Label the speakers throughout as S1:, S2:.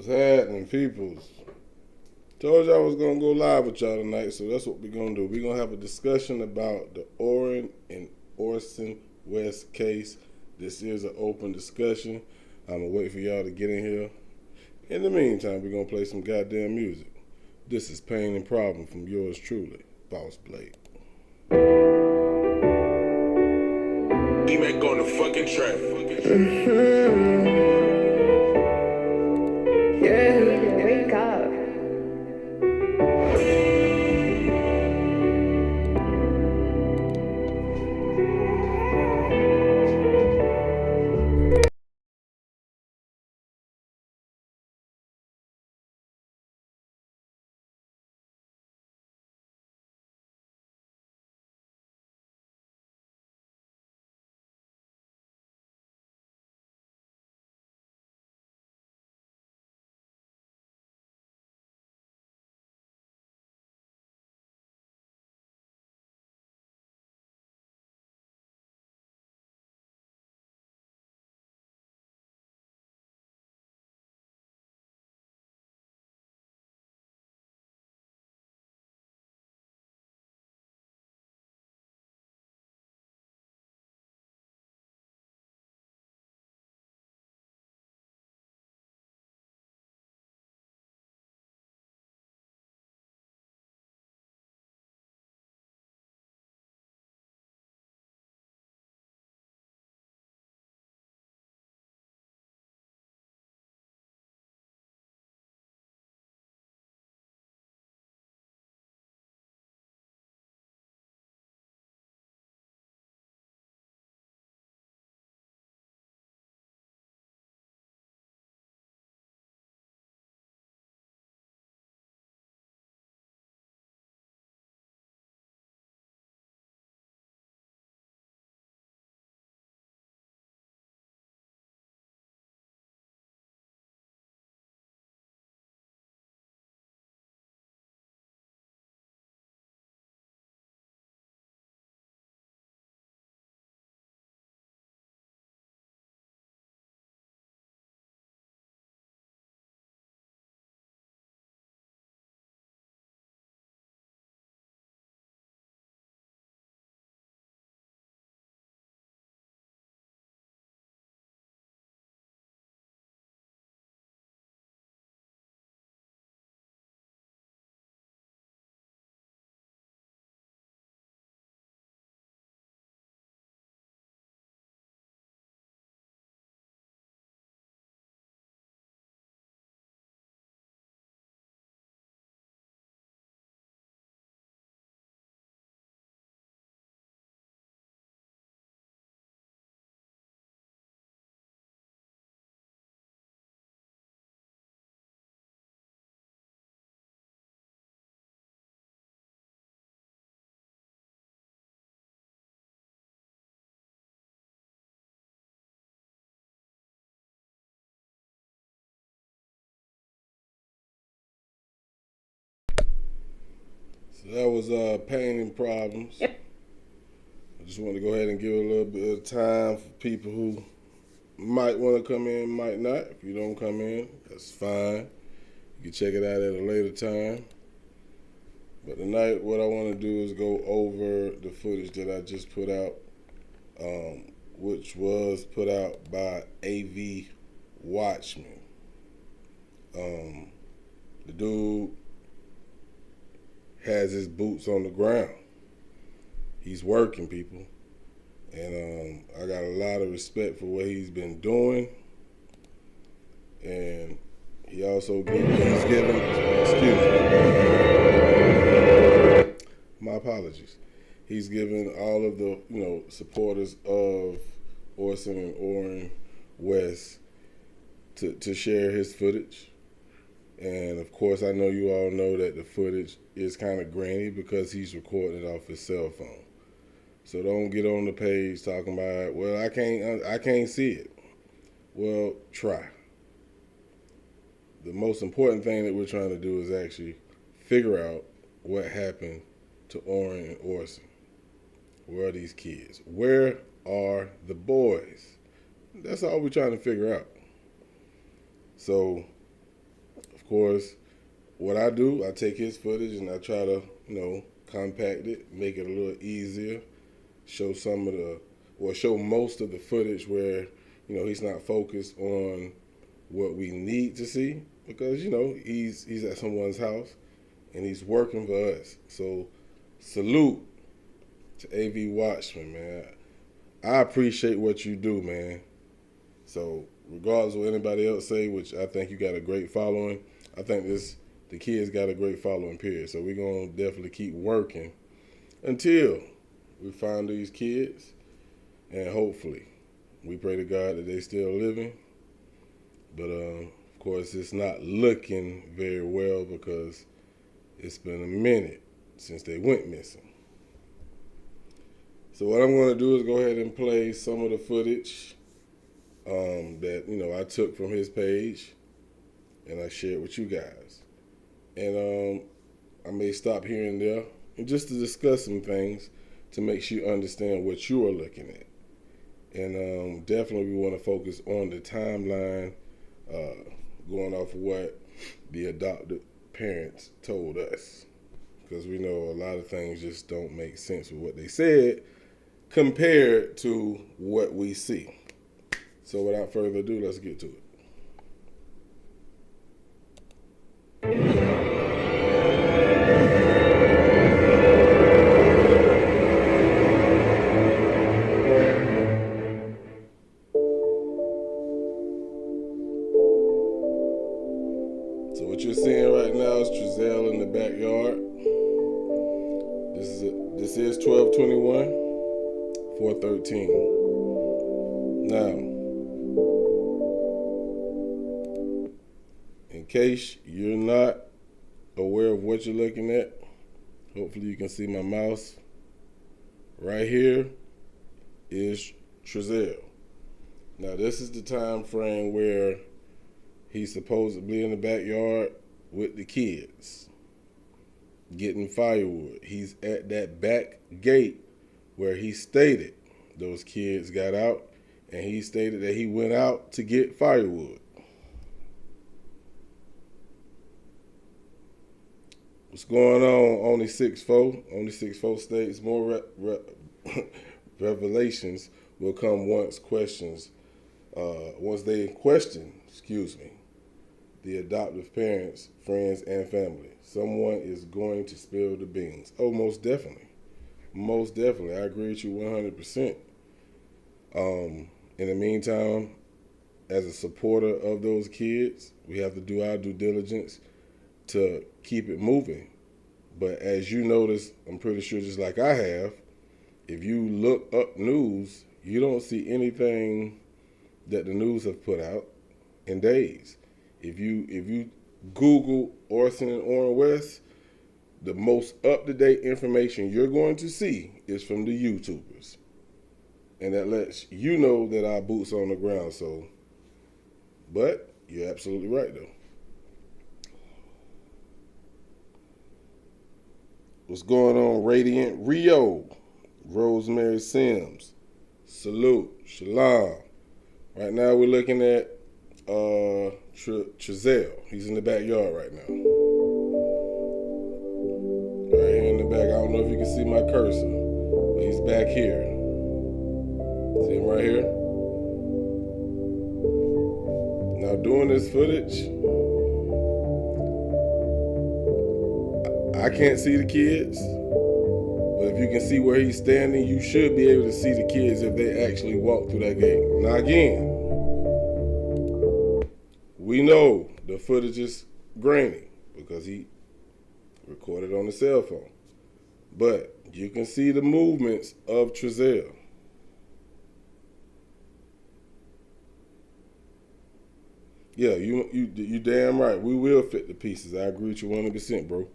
S1: What's happening, peoples? Told y'all I was gonna go live with y'all tonight, so that's what we're gonna do. We're gonna have a discussion about the Orrin and Orson West case. This is an open discussion. I'm gonna wait for y'all to get in here. In the meantime, we're gonna play some goddamn music. This is Pain and Problem from yours truly, Boss Blade.
S2: D-Mac on the fucking track.
S3: Yeah, wake up.
S1: So that was Pain and Problems.
S3: Yep.
S1: I just want to go ahead and give a little bit of time for people who might want to come in, might not. If you don't come in, that's fine. You can check it out at a later time. But tonight, what I want to do is go over the footage that I just put out, which was put out by AV Watchman. The dude has his boots on the ground. He's working, people. And I got a lot of respect for what he's been doing. And he also he's given, excuse me, my apologies. He's given all of the, supporters of Orson and Orrin West to share his footage. And of course, I know you all know that the footage is kind of grainy because he's recording it off his cell phone. So don't get on the page talking about, well, I can't see it. Well, try. The most important thing that we're trying to do is actually figure out what happened to Orrin and Orson. Where are these kids? Where are the boys? That's all we're trying to figure out. So course, what I do, I take his footage and I try to, compact it, make it a little easier, show show most of the footage where, he's not focused on what we need to see because, he's at someone's house and he's working for us. So salute to AV Watchman, man. I appreciate what you do, man. So regardless of what anybody else say, which I think you got a great following, I think the kids got a great following, period. So we're going to definitely keep working until we find these kids, and hopefully we pray to God that they still living. But of course, it's not looking very well because it's been a minute since they went missing. So what I'm going to do is go ahead and play some of the footage that I took from his page and I shared with you guys. And I may stop here and there and just to discuss some things to make sure you understand what you are looking at. And definitely we want to focus on the timeline, going off of what the adopted parents told us. Because we know a lot of things just don't make sense with what they said compared to what we see. So without further ado, let's get to it. So what you're seeing right now is Trezell in the backyard. This is 12/21, 4/13. Now, in case you're not aware of what you're looking at, hopefully you can see my mouse. Right here is Trezell. Now, this is the time frame where he's supposedly in the backyard with the kids, getting firewood. He's at that back gate where he stated those kids got out, and he stated that he went out to get firewood. What's going on? Only 6'4" states more revelations will come once they question, the adoptive parents, friends, and family. Someone is going to spill the beans. Oh, most definitely. Most definitely. I agree with you 100%. In the meantime, as a supporter of those kids, we have to do our due diligence to keep it moving. But as you notice, I'm pretty sure just like I have, if you look up news, you don't see anything that the news have put out in days. If you Google Orson and Orrin West, the most up-to-date information you're going to see is from the YouTubers. And that lets you know that our boots are on the ground. So, but you're absolutely right, though. What's going on, Radiant Rio? Rosemary Sims. Salute. Shalom. Right now we're looking at Trezell. He's in the backyard right now. Right here in the back. I don't know if you can see my cursor, but he's back here. See him right here? Now doing this footage, I can't see the kids, but if you can see where he's standing, you should be able to see the kids if they actually walk through that gate. Now again, we know the footage is grainy because he recorded on the cell phone, but you can see the movements of Trezell. Yeah, you damn right. We will fit the pieces. I agree with you 100%, bro.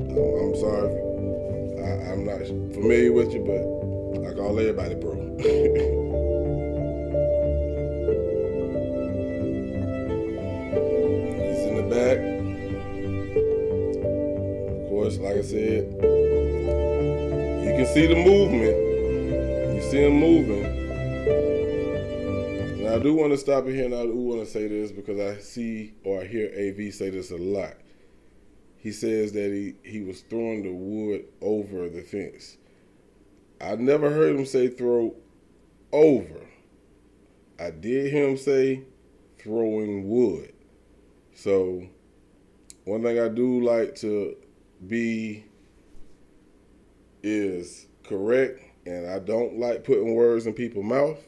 S1: I'm sorry if I'm not familiar with you, but I call everybody, bro. He's in the back. Of course, like I said, you can see the movement. You see him moving. Now I do want to stop it here, and I do want to say this because I see or I hear AV say this a lot. He says that he was throwing the wood over the fence. I never heard him say throw over. I did hear him say throwing wood. So one thing I do like to be is correct, and I don't like putting words in people's mouth,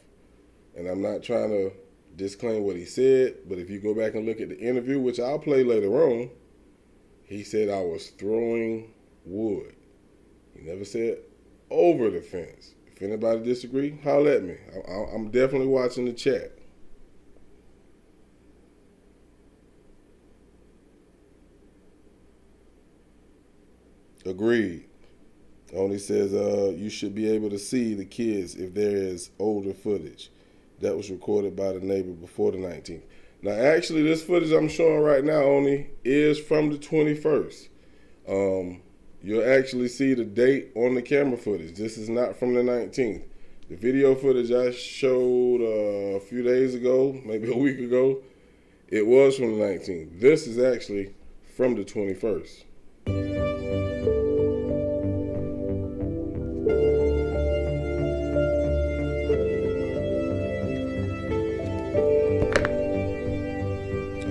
S1: and I'm not trying to disclaim what he said, but if you go back and look at the interview, which I'll play later on, he said I was throwing wood. He never said over the fence. If anybody disagree, holler at me. I'm definitely watching the chat. Agreed. Only says you should be able to see the kids if there is older footage. That was recorded by the neighbor before the 19th. Now, actually, this footage I'm showing right now only is from the 21st. You'll actually see the date on the camera footage. This is not from the 19th. The video footage I showed a few days ago, maybe a week ago, it was from the 19th. This is actually from the 21st.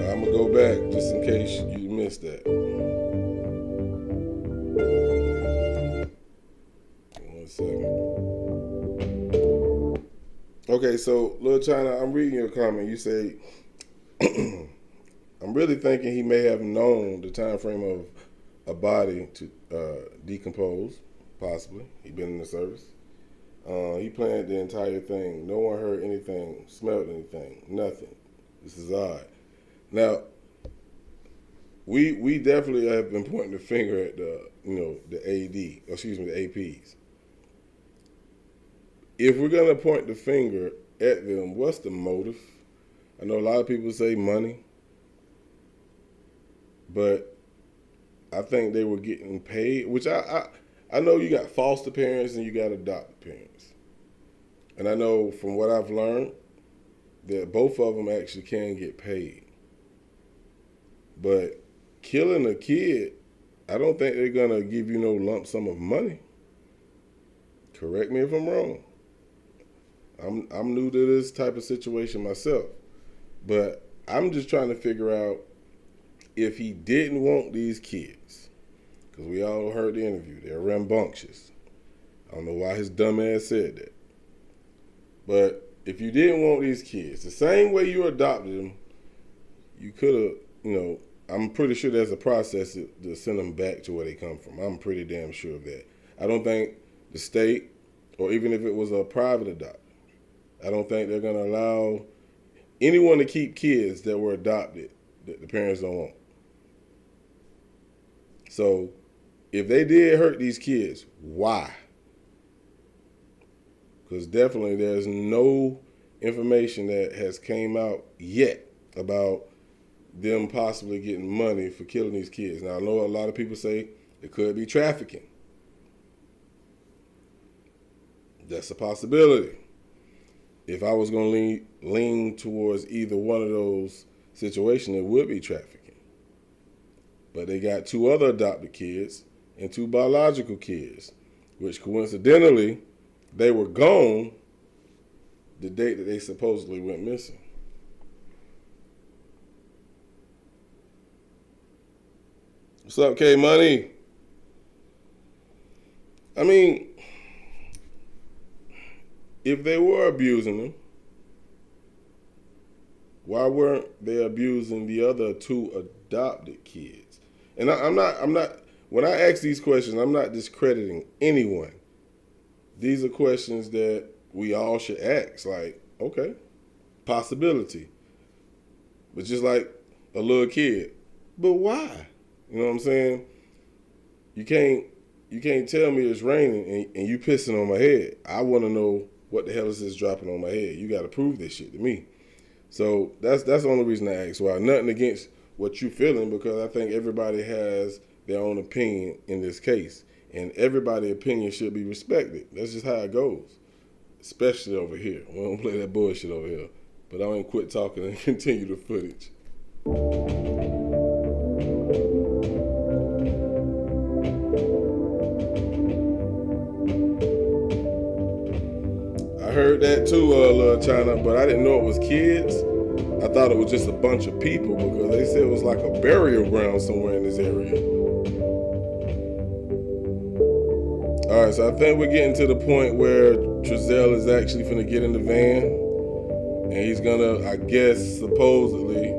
S1: I'm going to go back just in case you missed that. One second. Okay, so Lil China, I'm reading your comment. You say, I'm really thinking he may have known the time frame of a body to decompose, possibly. He been in the service. He planned the entire thing. No one heard anything, smelled anything, nothing. This is odd. Now, we definitely have been pointing the finger at the APs. If we're gonna point the finger at them, what's the motive? I know a lot of people say money, but I think they were getting paid, which I know you got foster parents and you got adopted parents. And I know from what I've learned that both of them actually can get paid. But killing a kid, I don't think they're gonna give you no lump sum of money. Correct me if I'm wrong. I'm new to this type of situation myself. But I'm just trying to figure out if he didn't want these kids, because we all heard the interview, they're rambunctious. I don't know why his dumb ass said that. But if you didn't want these kids, the same way you adopted them, you could have, I'm pretty sure there's a process to send them back to where they come from. I'm pretty damn sure of that. I don't think the state, or even if it was a private adoption, I don't think they're going to allow anyone to keep kids that were adopted that the parents don't want. So if they did hurt these kids, why? Because definitely there's no information that has came out yet about them possibly getting money for killing these kids. Now, I know a lot of people say it could be trafficking. That's a possibility. If I was going to lean towards either one of those situations, it would be trafficking. But they got two other adopted kids and two biological kids, which coincidentally, they were gone the date that they supposedly went missing. What's up, K-Money? I mean, if they were abusing them, why weren't they abusing the other two adopted kids? And I'm not, when I ask these questions, I'm not discrediting anyone. These are questions that we all should ask. Like, okay, possibility. But just like a little kid, but why? You know what I'm saying? You can't tell me it's raining and you pissing on my head. I want to know what the hell is this dropping on my head. You got to prove this shit to me. So that's the only reason I ask why. Nothing against what you feeling, because I think everybody has their own opinion in this case. And everybody's opinion should be respected. That's just how it goes. Especially over here. We don't play that bullshit over here. But I'm going to quit talking and continue the footage. I heard that too, Lil China, but I didn't know it was kids. I thought it was just a bunch of people because they said it was like a burial ground somewhere in this area. All right, so I think we're getting to the point where Trezell is actually finna get in the van, and he's gonna, I guess, supposedly,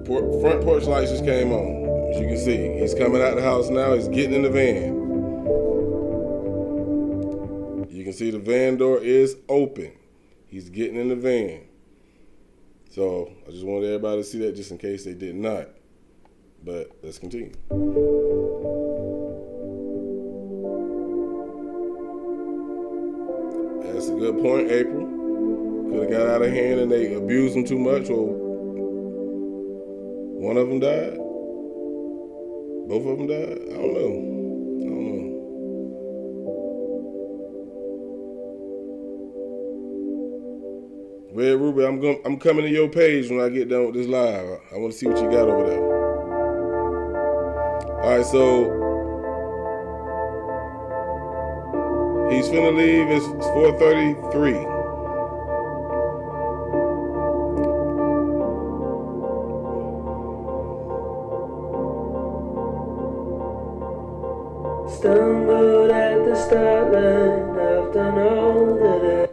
S1: front porch lights just came on. As you can see, he's coming out the house now. He's getting in the van. You can see the van door is open. He's getting in the van. So I just wanted everybody to see that just in case they did not. But let's continue. That's a good point, April. Could have got out of hand and they abused him too much, or one of them died. Both of them died. I don't know. Red Ruby, I'm coming to your page when I get done with this live. I want to see what you got over there. All right, so he's finna leave. It's 4:33.
S2: Stumbled at the start line. I've done all that.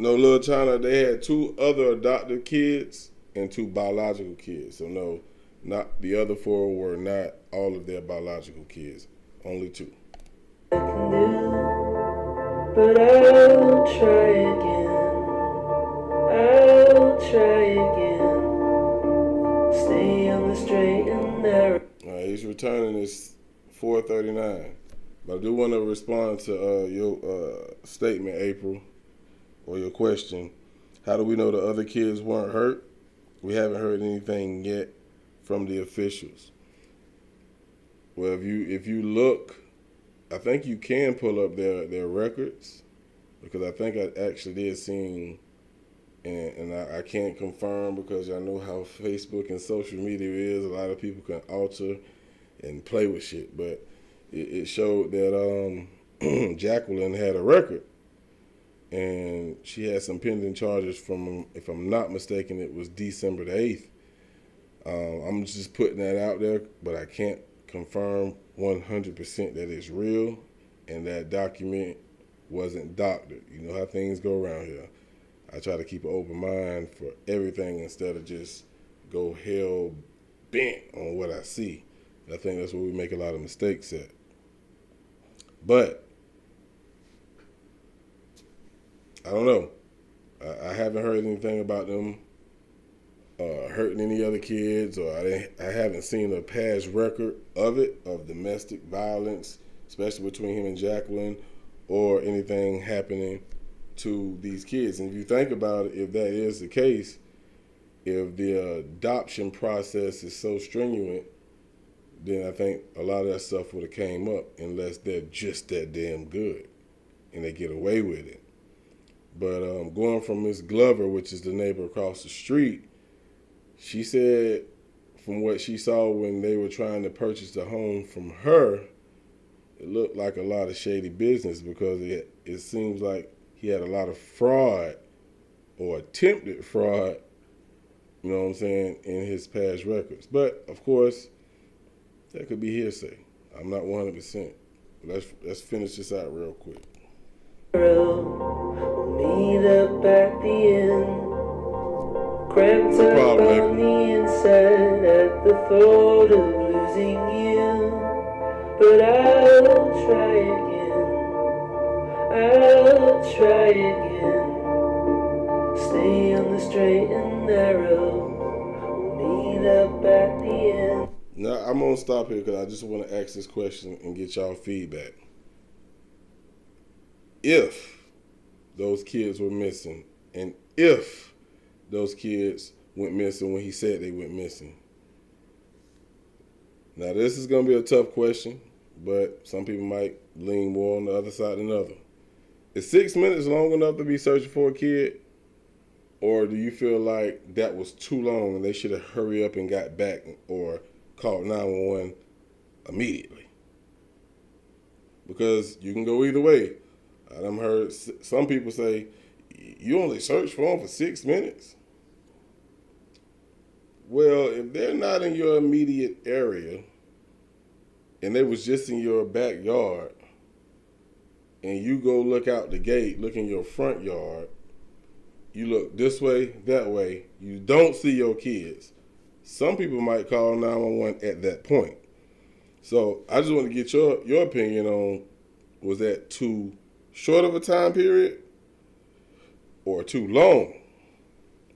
S1: No, Lil China, they had 2 other adopted kids and 2 biological kids. So no, not the other 4 were not all of their biological kids. Only 2.
S2: I can do, but I'll try again. I'll try again. Stay on the straight and narrow.
S1: All right, he's returning. It's 4:39. But I do want to respond to your statement, April. Or your question, how do we know the other kids weren't hurt? We haven't heard anything yet from the officials. Well, if you look, I think you can pull up their records, because I think I actually did see, and I can't confirm because I know how Facebook and social media is. A lot of people can alter and play with shit, but it showed that Jacqueline had a record. And she had some pending charges from, if I'm not mistaken, it was December the 8th. I'm just putting that out there, but I can't confirm 100% that it's real and that document wasn't doctored. You know how things go around here. I try to keep an open mind for everything instead of just go hell bent on what I see. I think that's where we make a lot of mistakes at. But I don't know. I haven't heard anything about them hurting any other kids, or I haven't seen a past record of it, of domestic violence, especially between him and Jacqueline, or anything happening to these kids. And if you think about it, if that is the case, if the adoption process is so strenuous, then I think a lot of that stuff would have came up, unless they're just that damn good and they get away with it. But going from Miss Glover, which is the neighbor across the street, she said from what she saw when they were trying to purchase the home from her, it looked like a lot of shady business, because it seems like he had a lot of fraud or attempted fraud, you know what I'm saying, in his past records. But, of course, that could be hearsay. I'm not 100%. But let's finish this out real quick.
S2: Meet up at the end. Cramped up on the inside at the thought of losing you. But I'll try again. I'll try again. Stay on the straight and narrow. Meet up at the end.
S1: Now, I'm going to stop here because I just want to ask this question and get y'all feedback. If those kids were missing, and if those kids went missing when he said they went missing. Now, this is going to be a tough question, but some people might lean more on the other side than the other. Is 6 minutes long enough to be searching for a kid? Or do you feel like that was too long and they should have hurried up and got back or called 911 immediately? Because you can go either way. I've heard some people say, you only search for them for 6 minutes. Well, if they're not in your immediate area and they was just in your backyard and you go look out the gate, look in your front yard, you look this way, that way, you don't see your kids, some people might call 911 at that point. So I just want to get your opinion on, was that too short of a time period or too long?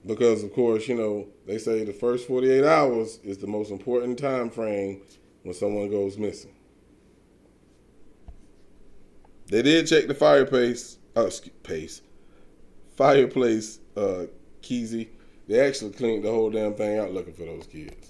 S1: Because, of course, you know, they say the first 48 hours is the most important time frame when someone goes missing. They did check the fireplace, Keezy. They actually cleaned the whole damn thing out looking for those kids.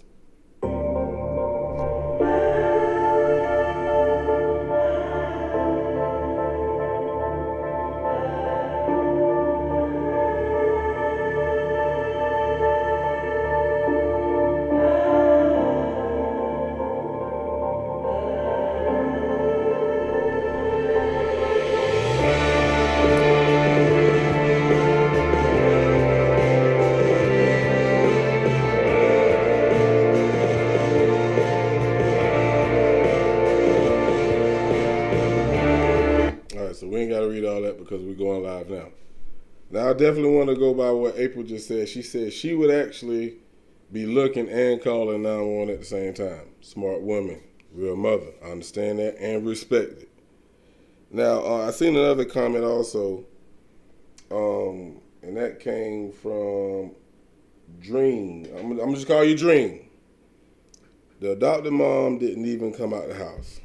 S1: So we ain't got to read all that because we're going live now. Now, I definitely want to go by what April just said. She said she would actually be looking and calling 911 at the same time. Smart woman, real mother. I understand that and respect it. Now, I seen another comment also, and that came from Dream. I'm going to just call you Dream. The adopted mom didn't even come out the house.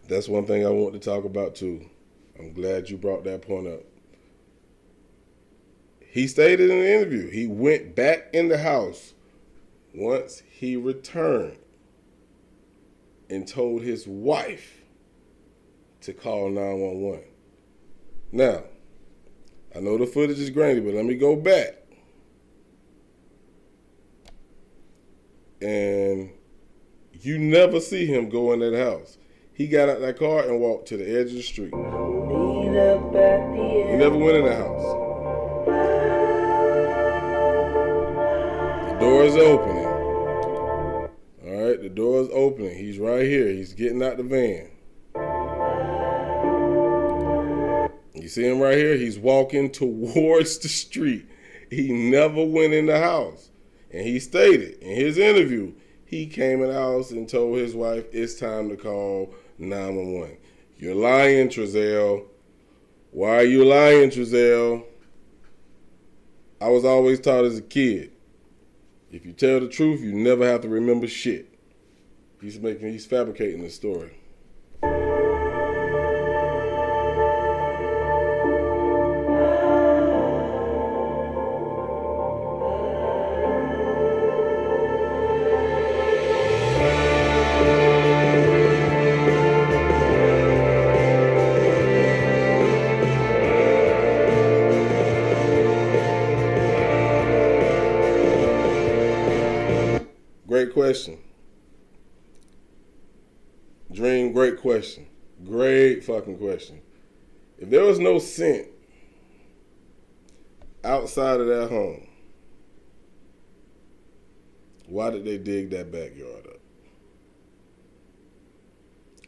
S1: That's one thing I want to talk about too. I'm glad you brought that point up. He stated in the interview, he went back in the house once he returned and told his wife to call 911. Now, I know the footage is grainy, but let me go back. And you never see him go in that house. He got out that car and walked to the edge of the street. He never went in the house. The door is opening. All right, the door is opening. He's right here. He's getting out the van. You see him right here? He's walking towards the street. He never went in the house. And he stated in his interview, he came in the house and told his wife, it's time to call 911. You're lying, Trezell. Why are you lying, Trezell? I was always taught as a kid, if you tell the truth, you never have to remember shit. He's fabricating the story. Great question. Dream, great question. Great fucking question. If there was no scent outside of that home, why did they dig that backyard up?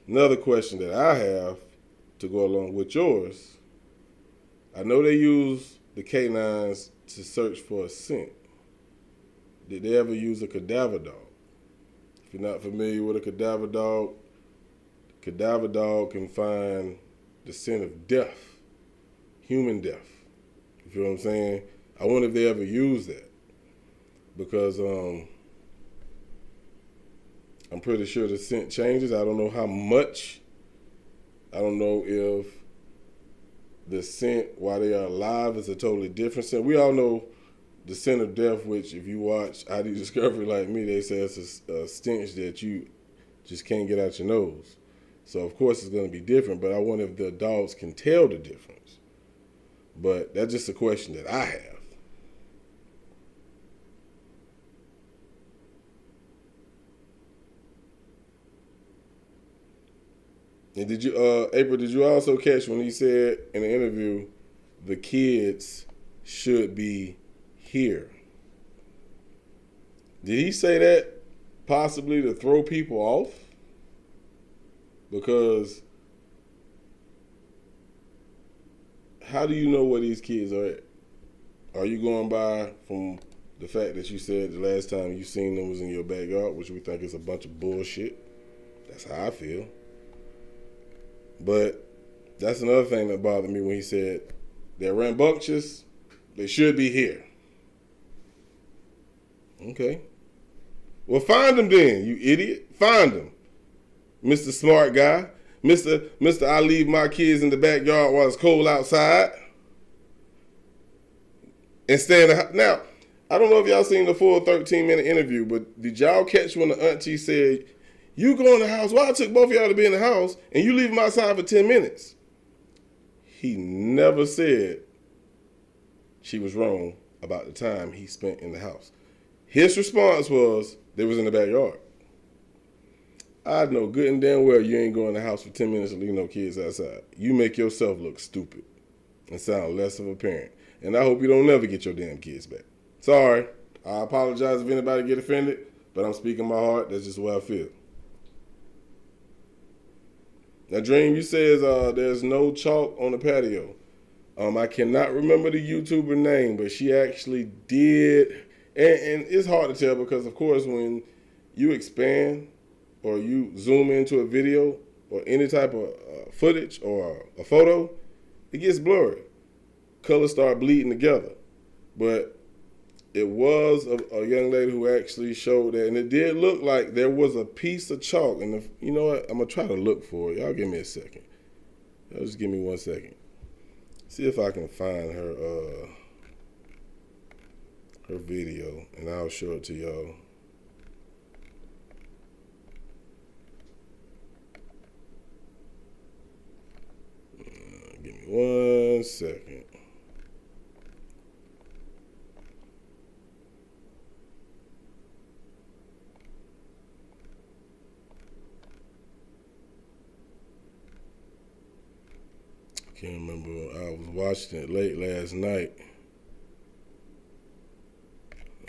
S1: Another question that I have to go along with yours, I know they use the canines to search for a scent. Did they ever use a cadaver dog? If you're not familiar with a cadaver dog can find the scent of death, human death. You feel what I'm saying? I wonder if they ever use that. Because I'm pretty sure the scent changes. I don't know how much. I don't know if the scent while they are alive is a totally different scent. We all know the scent of death, which if you watch ID Discovery like me, they say it's a stench that you just can't get out your nose. So of course it's going to be different, but I wonder if the dogs can tell the difference. But that's just a question that I have. And did you, April, did you also catch when he said in the interview, the kids should be here? Did he say that possibly to throw people off? Because how do you know where these kids are at? Are you going by from the fact that you said the last time you seen them was in your backyard, which we think is a bunch of bullshit? That's how I feel. But that's another thing that bothered me when he said they're rambunctious, they should be here. Okay. Well, find them then, you idiot. Find them. Mr. Smart Guy. Mr. I leave my kids in the backyard while it's cold outside. And stay in the house. Now, I don't know if y'all seen the full 13-minute interview, but did y'all catch when the auntie said, you go in the house, well, I took both of y'all to be in the house, and you leave them outside for 10 minutes. He never said she was wrong about the time he spent in the house. His response was, they was in the backyard. I know good and damn well you ain't going in the house for 10 minutes and leave no kids outside. You make yourself look stupid and sound less of a parent. And I hope you don't never get your damn kids back. Sorry. I apologize if anybody get offended, but I'm speaking my heart. That's just the way I feel. Now, Dream, you says there's no chalk on the patio. I cannot remember the YouTuber name, but she actually did. And it's hard to tell because, of course, when you expand or you zoom into a video or any type of footage or a photo, it gets blurry. Colors start bleeding together. But it was a young lady who actually showed that, and it did look like there was a piece of chalk. And if, you know what? I'm going to try to look for it. Y'all give me a second. Y'all just give me 1 second. See if I can find her video, and I'll show it to y'all. Give me 1 second. I can't remember. I was watching it late last night.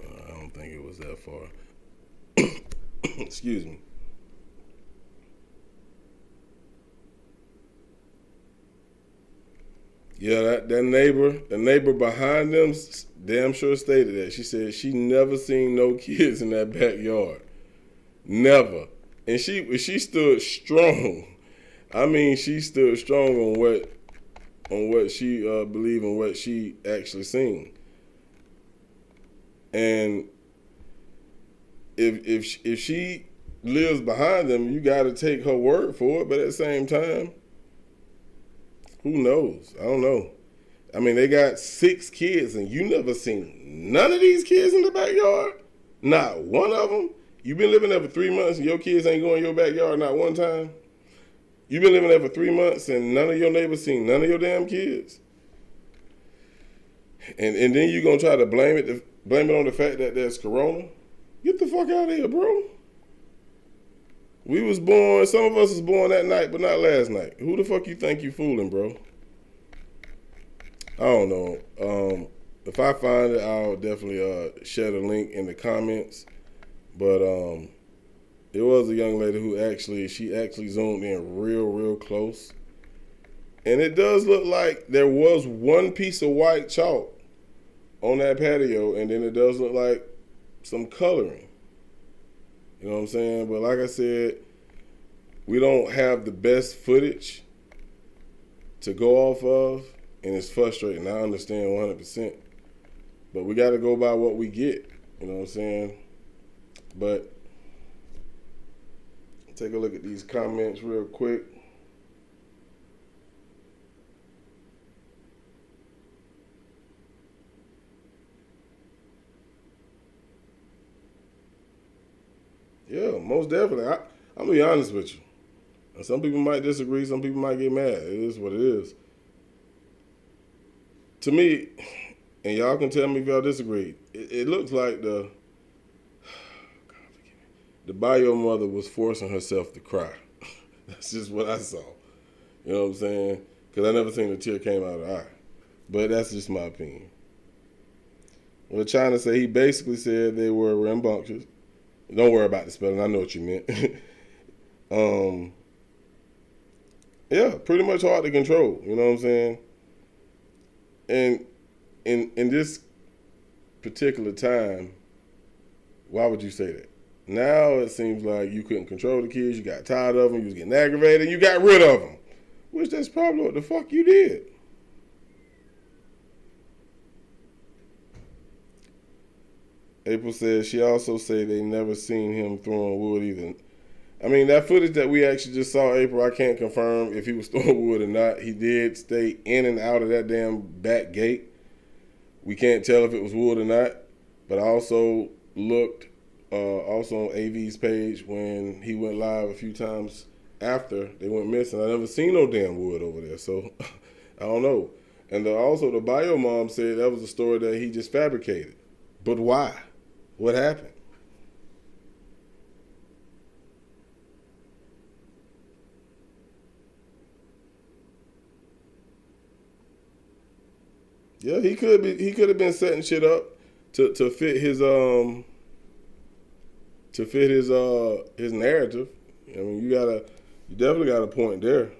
S1: I don't think it was that far. Excuse me. Yeah, the neighbor behind them damn sure stated that. She said she never seen no kids in that backyard. Never. And she stood strong. I mean, she stood strong on what she believed and what she actually seen. And if she lives behind them, you got to take her word for it. But at the same time, who knows? I don't know. I mean, they got 6 kids, and you never seen none of these kids in the backyard? Not one of them? You've been living there for 3 months, and your kids ain't going in your backyard not one time? You've been living there for 3 months, and none of your neighbors seen none of your damn kids? And then you're going to try to blame it on the fact that there's corona? Get the fuck out of here, bro. We was born, some of us was born that night, but not last night. Who the fuck you think you fooling, bro? I don't know. If I find it, I'll definitely share the link in the comments. But it was a young lady who actually zoomed in real close. And it does look like there was one piece of white chalk on that patio, and then it does look like some coloring. You know what I'm saying? But like I said, we don't have the best footage to go off of, and it's frustrating. I understand 100%. But we got to go by what we get. You know what I'm saying? But take a look at these comments real quick. Yeah, most definitely. I'm going to be honest with you. And some people might disagree. Some people might get mad. It is what it is. to me, and y'all can tell me if y'all disagree, it looks like the bio mother was forcing herself to cry. That's just what I saw. You know what I'm saying? Because I never seen a tear came out of her eye. But that's just my opinion. Well, trying to say, he basically said they were rambunctious. Don't worry about the spelling. I know what you meant. Yeah, pretty much hard to control. You know what I'm saying? And in this particular time, why would you say that? Now it seems like you couldn't control the kids. You got tired of them. You was getting aggravated. And you got rid of them. Which that's probably what the fuck you did. April says she also said they never seen him throwing wood either. I mean, that footage that we actually just saw, April, I can't confirm if he was throwing wood or not. He did stay in and out of that damn back gate. We can't tell if it was wood or not. But I also looked also on AV's page when he went live a few times after they went missing. I never seen no damn wood over there, so I don't know. And also the bio mom said that was a story that he just fabricated. But why? What happened? Yeah, he could have been setting shit up to fit his narrative. I mean, you definitely got a point there.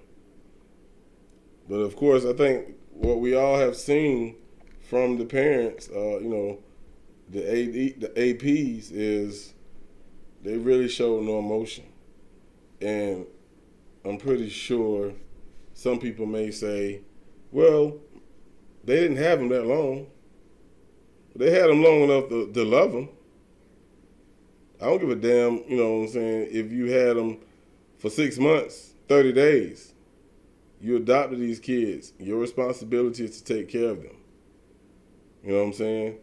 S1: But of course, I think what we all have seen from the parents, the APs, is they really showed no emotion. And I'm pretty sure some people may say, well, they didn't have him that long. They had him long enough to love him. I don't give a damn, you know what I'm saying, if you had him for 6 months, 30 days. You adopted these kids. Your responsibility is to take care of them. You know what I'm saying?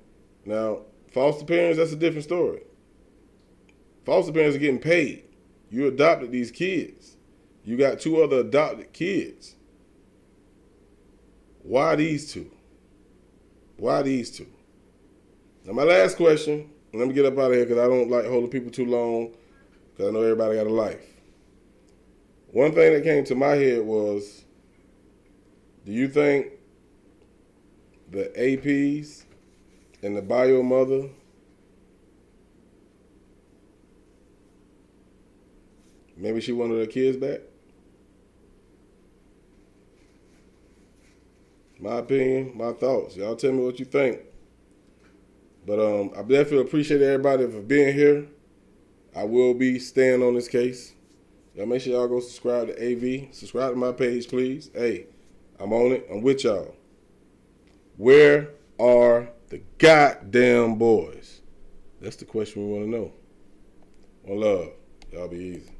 S1: Now, foster parents, that's a different story. Foster parents are getting paid. You adopted these kids. You got 2 other adopted kids. Why these 2? Why these 2? Now, my last question, and let me get up out of here because I don't like holding people too long because I know everybody got a life. One thing that came to my head was, do you think the APs and the bio mother maybe she wanted her kids back? My opinion, my thoughts. Y'all tell me what you think. But I definitely appreciate everybody for being here. I will be staying on this case. Y'all make sure y'all go subscribe to AV. Subscribe to my page, please. Hey, I'm on it. I'm with y'all. Where are the goddamn boys? That's the question we want to know. One love. Y'all be easy.